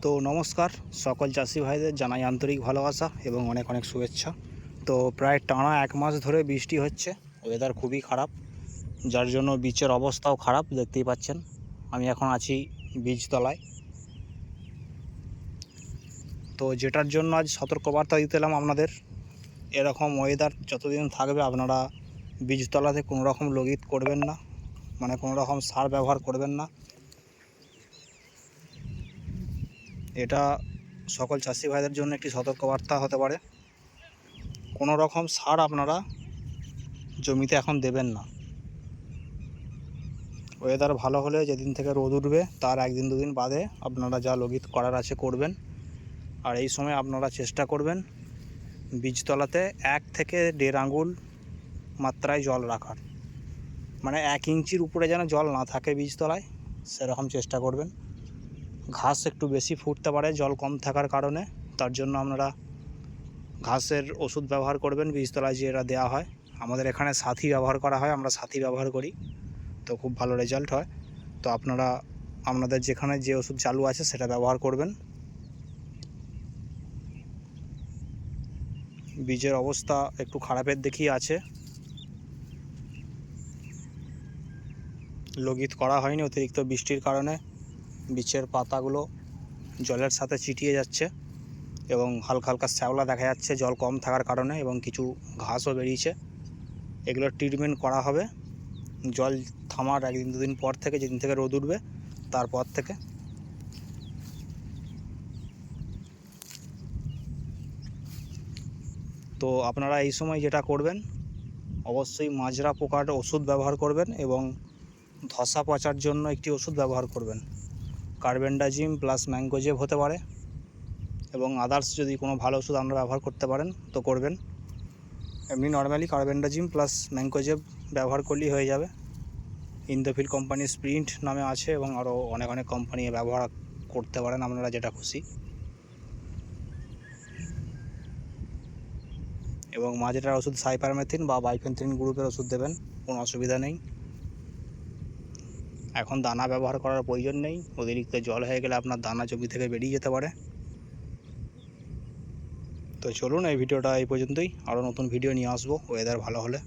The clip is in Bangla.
তো নমস্কার সকল চাষি ভাইদের জানাই আন্তরিক ভালোবাসা এবং অনেক অনেক শুভেচ্ছা। তো প্রায় টানা 1 মাস ধরে বৃষ্টি হচ্ছে, ওয়েদার খুবই খারাপ, যার জন্য বীজের অবস্থাও খারাপ। দেখতেই পাচ্ছেন আমি এখন আছি বীজতলায়। তো যেটার জন্য আজ সতর্কবার্তা দিতে এলাম আপনাদের, এরকম ওয়েদার যতদিন থাকবে আপনারা বীজতলাতে কোনো রকম লগিত করবেন না, মানে কোনো রকম সার ব্যবহার করবেন না। এটা সকল চাষি ভাইদের জন্য একটি সতর্কবার্তা হতে পারে। কোনো রকম সার আপনারা জমিতে এখন দেবেন না। ওয়েদার ভালো হলে যেদিন থেকে রোদ উঠবে তার 1 দিন 2 দিন বাদে আপনারা যা লগিত করার আছে করবেন। আর এই সময় আপনারা চেষ্টা করবেন বীজতলাতে 1 থেকে 1.5 আঙ্গুল মাত্রায় জল রাখার, মানে 1 ইঞ্চির উপরে যেন জল না থাকে বীজতলায়, সেরকম চেষ্টা করবেন। ঘাস একটু বেশি ফুটতে পারে জল কম থাকার কারণে, তার জন্য আপনারা ঘাসের ওষুধ ব্যবহার করবেন বীজতলায় যেটা দেওয়া হয়। আমাদের এখানে সাথী ব্যবহার করা হয়, আমরা সাথী ব্যবহার করি, তো খুব ভালো রেজাল্ট হয়। তো আপনারা আপনাদের যেখানে যে ওষুধ চালু আছে সেটা ব্যবহার করবেন। বীজের অবস্থা একটু খারাপের দিকেই আছে, লগিত করা হয়নি অতিরিক্ত বৃষ্টির কারণে। বীজের পাতাগুলো জলের সাথে চিটিয়ে যাচ্ছে এবং হালকা হালকা শ্যাওলা দেখা যাচ্ছে জল কম থাকার কারণে, এবং কিছু ঘাসও বেরিয়েছে। এগুলোর ট্রিটমেন্ট করা হবে জল থামার 1 দিন 2 দিন পর থেকে, যেদিন থেকে রোদ উঠবে তারপর থেকে। তো আপনারা এই সময় যেটা করবেন, অবশ্যই মাজরা পোকার ওষুধ ব্যবহার করবেন এবং ধসা পচার জন্য একটি ওষুধ ব্যবহার করবেন। কার্বেন্ডাজিম প্লাস ম্যাঙ্গোজেব হতে পারে, এবং আদার্স যদি কোনো ভালো ওষুধ আপনারা ব্যবহার করতে পারেন তো করবেন। এমনি নর্মালি কার্বেন্ডাজিম প্লাস ম্যাঙ্গোজেব ব্যবহার করলেই হয়ে যাবে। ইন্দোফিল কোম্পানির স্প্রিন্ট নামে আছে, এবং আরও অনেক অনেক কোম্পানি ব্যবহার করতে পারেন আপনারা যেটা খুশি। এবং মাজরার ওষুধ সাইপারমেথিন বা বাইফেন্থ্রিন গ্রুপের ওষুধ দেবেন, কোনো অসুবিধা নেই। এখন দানা ব্যবহার করার প্রয়োজন নেই, অতিরিক্ত জল হয়ে গেলে আপনার দানা জমি থেকে বেরিয়ে যেতে পারে। তো চলুন এই ভিডিওটা এই পর্যন্তই, আরও নতুন ভিডিও নিয়ে আসবো ওয়েদার ভালো হলে।